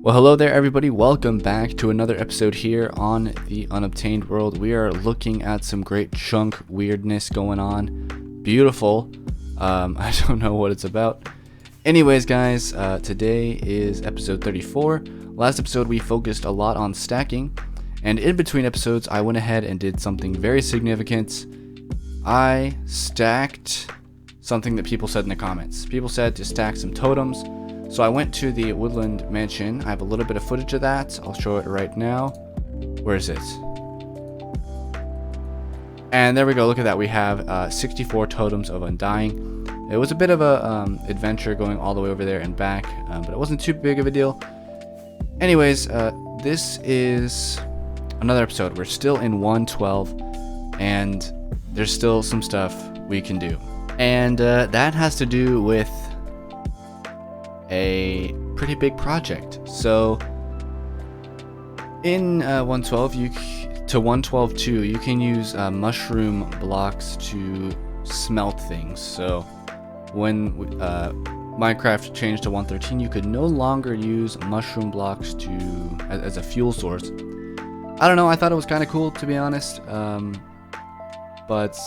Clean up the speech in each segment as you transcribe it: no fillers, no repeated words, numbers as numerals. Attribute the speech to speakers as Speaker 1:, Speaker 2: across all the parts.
Speaker 1: Well, hello there everybody, welcome back to another episode here on the Unobtained world. We are looking at some great chunk weirdness going on. Beautiful. I don't know what it's about. Anyways guys, today is episode 34. Last episode we focused a lot on stacking, and in between episodes I went ahead and did something very significant. I stacked something that people said in the comments. People said to stack some totems. So I went to the Woodland Mansion. I have a little bit of footage of that. I'll show it right now. Where is it? And there we go. Look at that. We have 64 totems of Undying. It was a bit of a adventure going all the way over there and back, but it wasn't too big of a deal. Anyways, this is another episode. We're still in 112, and there's still some stuff we can do. And that has to do with a pretty big project. So in 112 to 112.2 you can use mushroom blocks to smelt things. So when Minecraft changed to 113, you could no longer use mushroom blocks as a fuel source. I don't know, I thought it was kind of cool, to be honest, but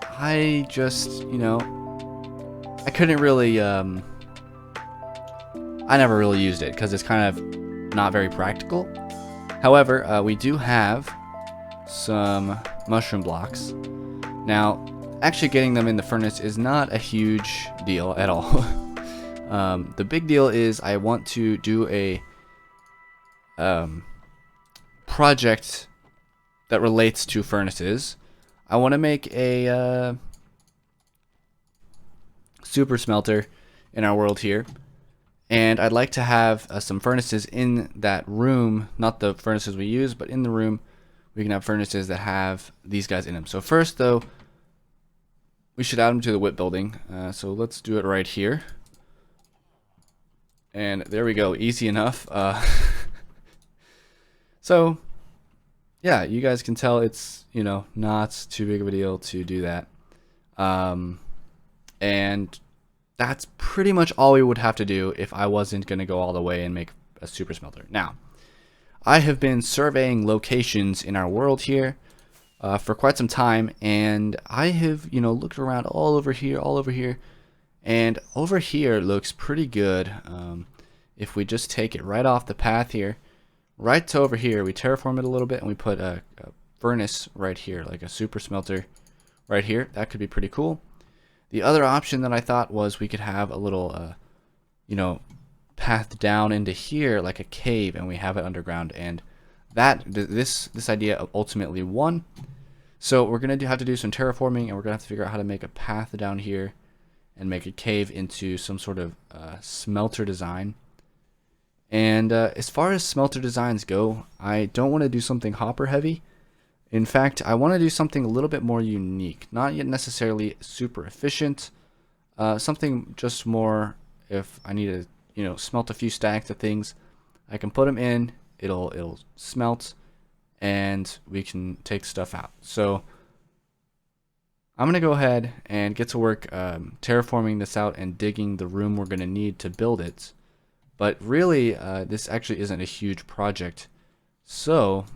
Speaker 1: I just, I couldn't really I never really used it because it's kind of not very practical. However, we do have some mushroom blocks. Now, actually getting them in the furnace is not a huge deal at all. The big deal is I want to do a project that relates to furnaces. I want to make a super smelter in our world here. And I'd like to have some furnaces in that room, not the furnaces we use, but in the room we can have furnaces that have these guys in them. So first though, we should add them to the whip building. So let's do it right here. And there we go, easy enough. So yeah, you guys can tell it's, not too big of a deal to do that. And that's pretty much all we would have to do if I wasn't going to go all the way and make a super smelter. Now, I have been surveying locations in our world here for quite some time, and I have, looked around all over here, and over here looks pretty good. If we just take it right off the path here, right to over here, we terraform it a little bit, and we put a furnace right here, like a super smelter right here. That could be pretty cool. The other option that I thought was we could have a little, path down into here like a cave, and we have it underground. And this idea ultimately won. So we're gonna have to do some terraforming, and we're gonna have to figure out how to make a path down here and make a cave into some sort of smelter design. And as far as smelter designs go, I don't want to do something hopper heavy. In fact, I want to do something a little bit more unique, not yet necessarily super efficient, something just more, if I need to, smelt a few stacks of things, I can put them in, it'll smelt, and we can take stuff out. So I'm going to go ahead and get to work terraforming this out and digging the room we're going to need to build it. But really, this actually isn't a huge project. So,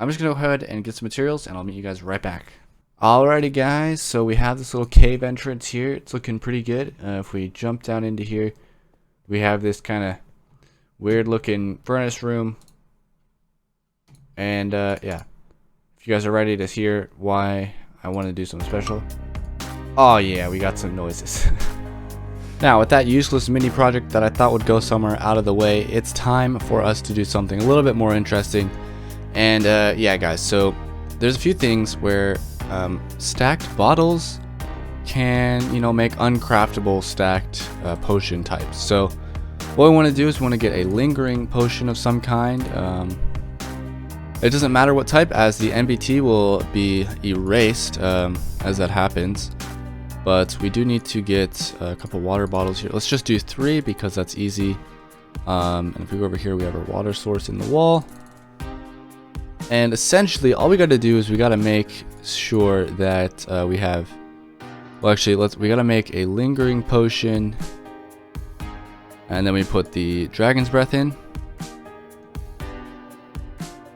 Speaker 1: I'm just going to go ahead and get some materials, and I'll meet you guys right back. Alrighty guys, so we have this little cave entrance here. It's looking pretty good. If we jump down into here, we have this kind of weird looking furnace room. And yeah, if you guys are ready to hear why I want to do something special. Oh yeah, we got some noises. Now with that useless mini project that I thought would go somewhere out of the way, it's time for us to do something a little bit more interesting. And yeah guys, so there's a few things where stacked bottles can, make uncraftable stacked potion types. So what we want to do is we want to get a lingering potion of some kind. It doesn't matter what type, as the NBT will be erased as that happens. But we do need to get a couple water bottles here. Let's just do 3 because that's easy. And if we go over here, we have our water source in the wall. And essentially, all we got to do is we got to make sure that we have. Well, actually, we got to make a lingering potion And then we put the dragon's breath in.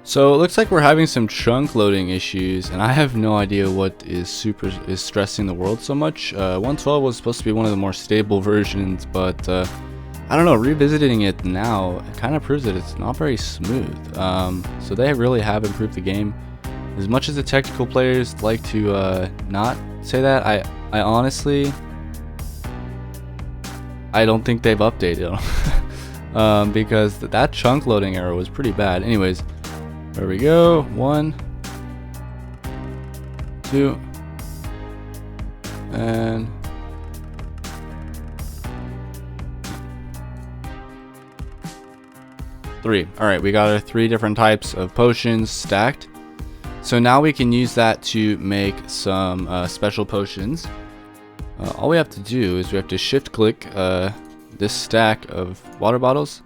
Speaker 1: So it looks like we're having some chunk loading issues, and I have no idea what is stressing the world so much. 1.12 was supposed to be one of the more stable versions, but I don't know, revisiting it now, it kind of proves that it's not very smooth. So they really have improved the game. As much as the technical players like to not say that, I honestly, I don't think they've updated them. Because that chunk loading error was pretty bad. Anyways, there we go. 1, 2, and 3. Alright, we got our 3 different types of potions stacked. So now we can use that to make some special potions. All we have to do is we have to shift click this stack of water bottles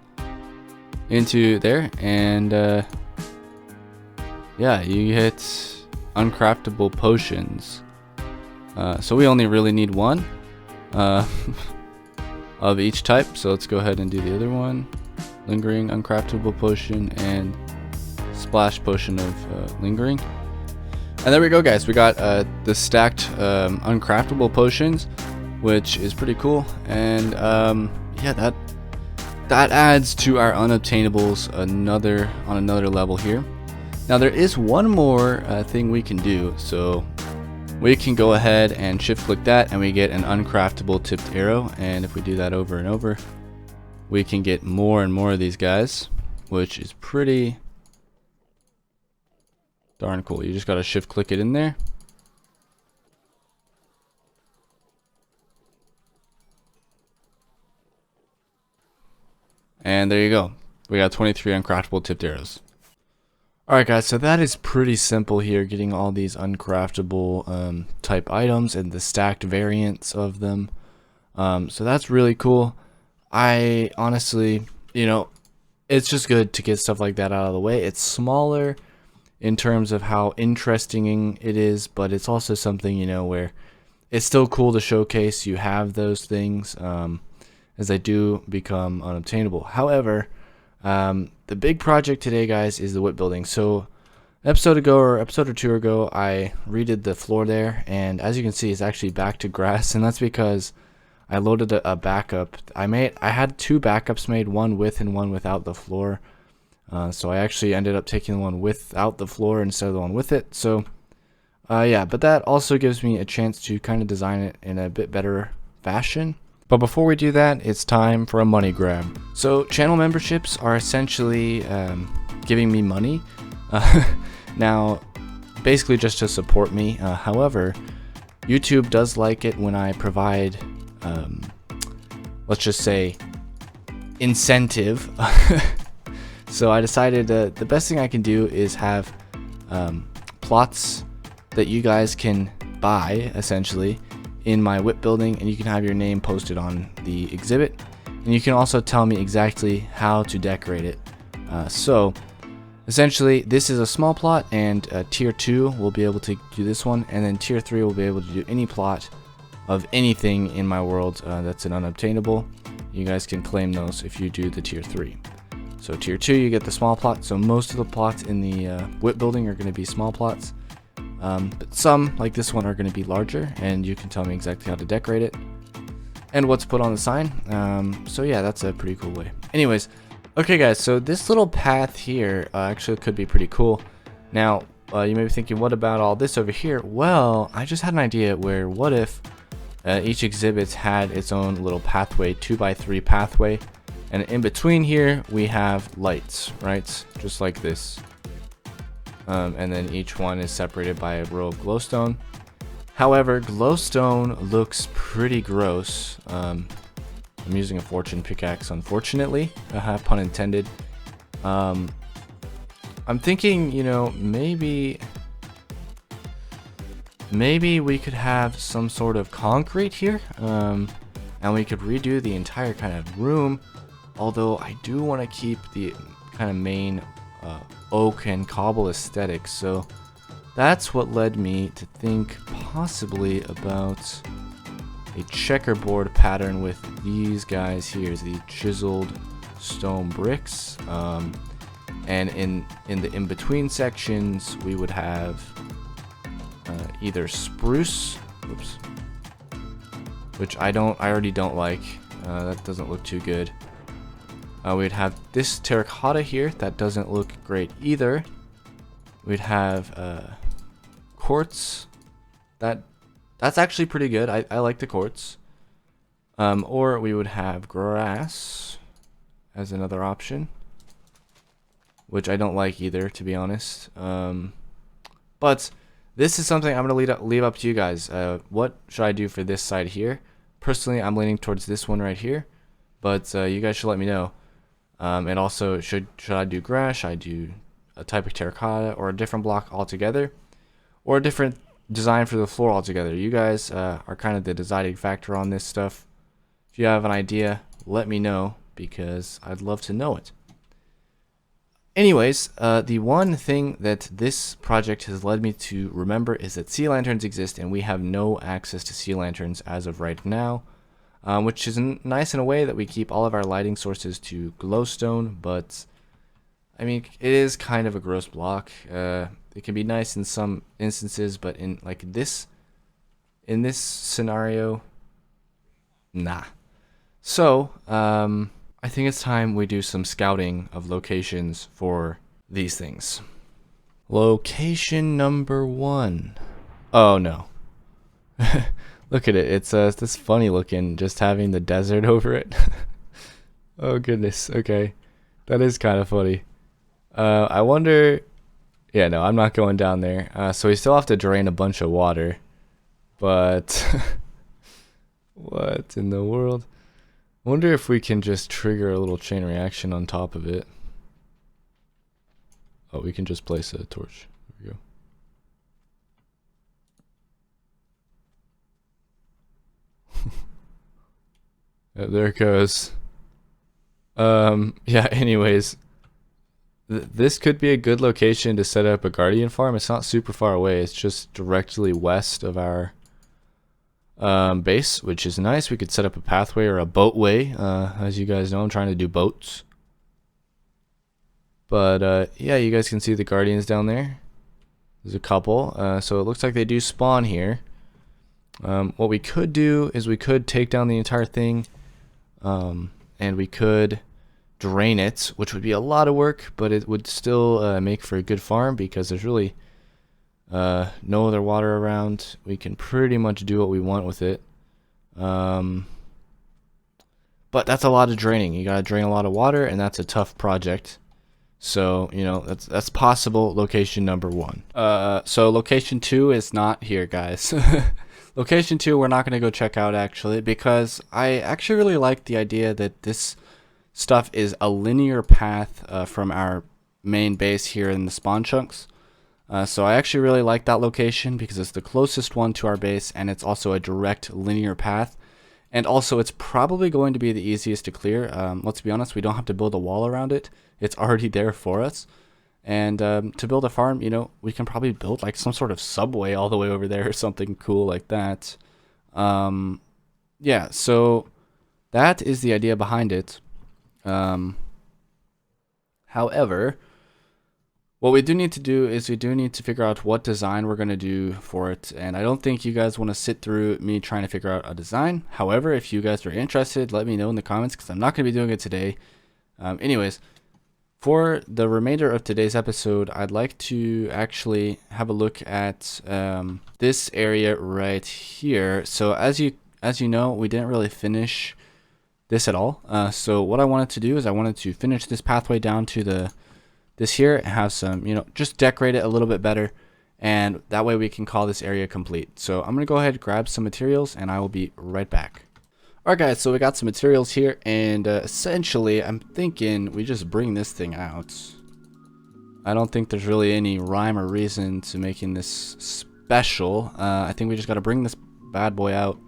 Speaker 1: into there, and yeah, you hit uncraftable potions. So we only really need 1 of each type. So let's go ahead and do the other one. Lingering uncraftable potion and splash potion of lingering. And there we go, guys. We got the stacked uncraftable potions, which is pretty cool. And yeah, that adds to our unobtainables on another level here. Now there is one more thing we can do. So we can go ahead and shift click that, and we get an uncraftable tipped arrow. And if we do that over and over, we can get more and more of these guys, which is pretty darn cool. You just gotta shift click it in there. And there you go. We got 23 uncraftable tipped arrows. Alright guys, so that is pretty simple here, getting all these uncraftable type items and the stacked variants of them. So that's really cool. I honestly, it's just good to get stuff like that out of the way. It's smaller in terms of how interesting it is, but it's also something, where it's still cool to showcase you have those things as they do become unobtainable. However, the big project today, guys, is the whip building. So episode or 2 ago, I redid the floor there, and as you can see, it's actually back to grass, and that's because I loaded a backup. I had 2 backups made, one with and one without the floor. So I actually ended up taking the one without the floor instead of the one with it. So yeah, but that also gives me a chance to kind of design it in a bit better fashion. But before we do that, it's time for a money grab. So channel memberships are essentially giving me money. Now, basically just to support me. However, YouTube does like it when I provide, let's just say, incentive. So I decided the best thing I can do is have plots that you guys can buy, essentially, in my whip building, and you can have your name posted on the exhibit, and you can also tell me exactly how to decorate it. So essentially, this is a small plot, and tier 2 will be able to do this one, and then tier 3 will be able to do any plot of anything in my world that's an unobtainable. You guys can claim those if you do the tier 3. So tier 2, you get the small plot. So most of the plots in the whip building are going to be small plots. But some, like this one, are going to be larger, and you can tell me exactly how to decorate it and what's put on the sign. So yeah, that's a pretty cool way. Anyways, okay guys, so this little path here actually could be pretty cool. Now, you may be thinking, what about all this over here? Well, I just had an idea where, what if each exhibit had its own little pathway, 2x3 pathway, and in between here we have lights, right? Just like this. And then each one is separated by a row of glowstone. However, glowstone looks pretty gross. I'm using a fortune pickaxe, unfortunately. Pun intended. I'm thinking, maybe we could have some sort of concrete here, and we could redo the entire kind of room. Although I do want to keep the kind of main oak and cobble aesthetic, so that's what led me to think possibly about a checkerboard pattern with these guys here, the chiseled stone bricks, and in the in-between sections we would have either spruce, whoops, which I already don't like. That doesn't look too good. We'd have this terracotta here, that doesn't look great either. We'd have quartz, that's actually pretty good. I like the quartz. Or we would have grass as another option, which I don't like either, to be honest. But this is something I'm going to leave up to you guys. What should I do for this side here? Personally, I'm leaning towards this one right here, but you guys should let me know. And also, should I do grass? Should I do a type of terracotta, or a different block altogether, or a different design for the floor altogether? You guys are kind of the deciding factor on this stuff. If you have an idea, let me know, because I'd love to know it. Anyways, the one thing that this project has led me to remember is that sea lanterns exist, and we have no access to sea lanterns as of right now, which is nice in a way that we keep all of our lighting sources to glowstone, but I mean, it is kind of a gross block. It can be nice in some instances, but in this scenario, nah. So, I think it's time we do some scouting of locations for these things. Location number 1. Oh no. Look at it. It's this funny looking, just having the desert over it. Oh goodness. Okay. That is kind of funny. I wonder... Yeah, no, I'm not going down there. So we still have to drain a bunch of water. But... what in the world? I wonder if we can just trigger a little chain reaction on top of it. Oh, we can just place a torch. There we go. There it goes. Yeah, anyways. This could be a good location to set up a guardian farm. It's not super far away. It's just directly west of our base, which is nice. We could set up a pathway or a boatway. As you guys know, I'm trying to do boats. But yeah, you guys can see the guardians down there. There's a couple. So it looks like they do spawn here. What we could do is we could take down the entire thing, and we could drain it, which would be a lot of work, but it would still make for a good farm, because there's really no other water around. We can pretty much do what we want with it, but that's a lot of draining. You gotta drain a lot of water, and that's a tough project. So, you know, that's possible location number 1. So location 2 is not here, guys. Location 2 we're not gonna go check out, actually, because I actually really like the idea that this stuff is a linear path from our main base here in the spawn chunks. So I actually really like that location, because it's the closest one to our base, and it's also a direct linear path, and also it's probably going to be the easiest to clear. Let's be honest, we don't have to build a wall around it. It's already there for us. And to build a farm, you know, we can probably build like some sort of subway all the way over there or something cool like that. Yeah, so that is the idea behind it. However, what we do need to do is we do need to figure out what design we're going to do for it, and I don't think you guys want to sit through me trying to figure out a design. However, if you guys are interested, let me know in the comments, because I'm not going to be doing it today. Anyways, for the remainder of today's episode, I'd like to actually have a look at this area right here. So as you know, we didn't really finish this at all. So what I wanted to do is I wanted to finish this pathway down to this here, and have some, you know, just decorate it a little bit better, and that way we can call this area complete. So I'm gonna go ahead and grab some materials, and I will be right back. Alright guys, so we got some materials here, and essentially I'm thinking we just bring this thing out. I don't think there's really any rhyme or reason to making this special. I think we just gotta bring this bad boy out.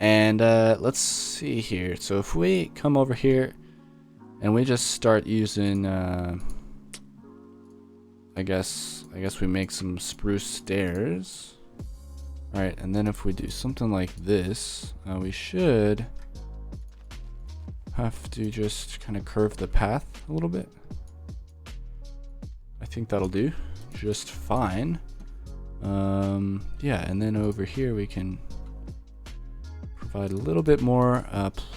Speaker 1: And let's see here. So if we come over here and we just start using, I guess we make some spruce stairs. All right, and then if we do something like this, we should have to just kind of curve the path a little bit. I think that'll do just fine. Yeah, and then over here we can provide a little bit more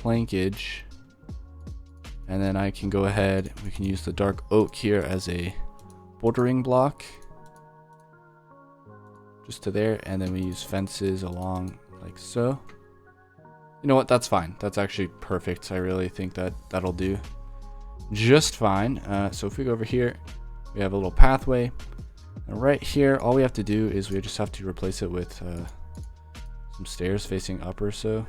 Speaker 1: plankage, and then I can go ahead, we can use the dark oak here as a bordering block just to there, and then we use fences along like so. You know what, that's fine, that's actually perfect. I really think that that'll do just fine. So if we go over here, we have a little pathway, and right here all we have to do is we just have to replace it with some stairs facing up or so.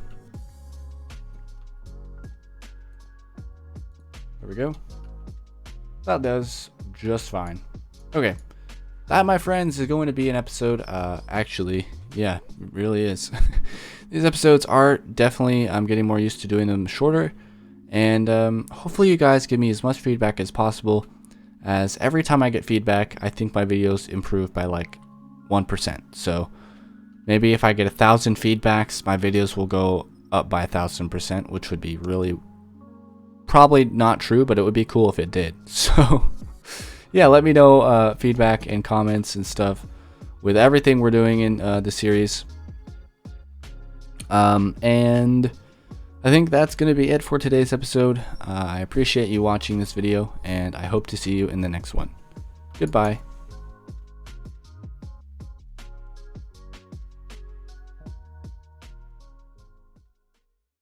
Speaker 1: There we go. That does just fine. Okay, that, my friends, is going to be an episode. Actually, yeah, it really is. These episodes are definitely, I'm getting more used to doing them shorter, and hopefully you guys give me as much feedback as possible, as every time I get feedback, I think my videos improve by like 1%. So maybe if I get 1,000 feedbacks, my videos will go up by 1,000%, which would be really probably not true, but it would be cool if it did. So yeah, let me know feedback and comments and stuff with everything we're doing in the series. And I think that's going to be it for today's episode. I appreciate you watching this video, and I hope to see you in the next one. Goodbye.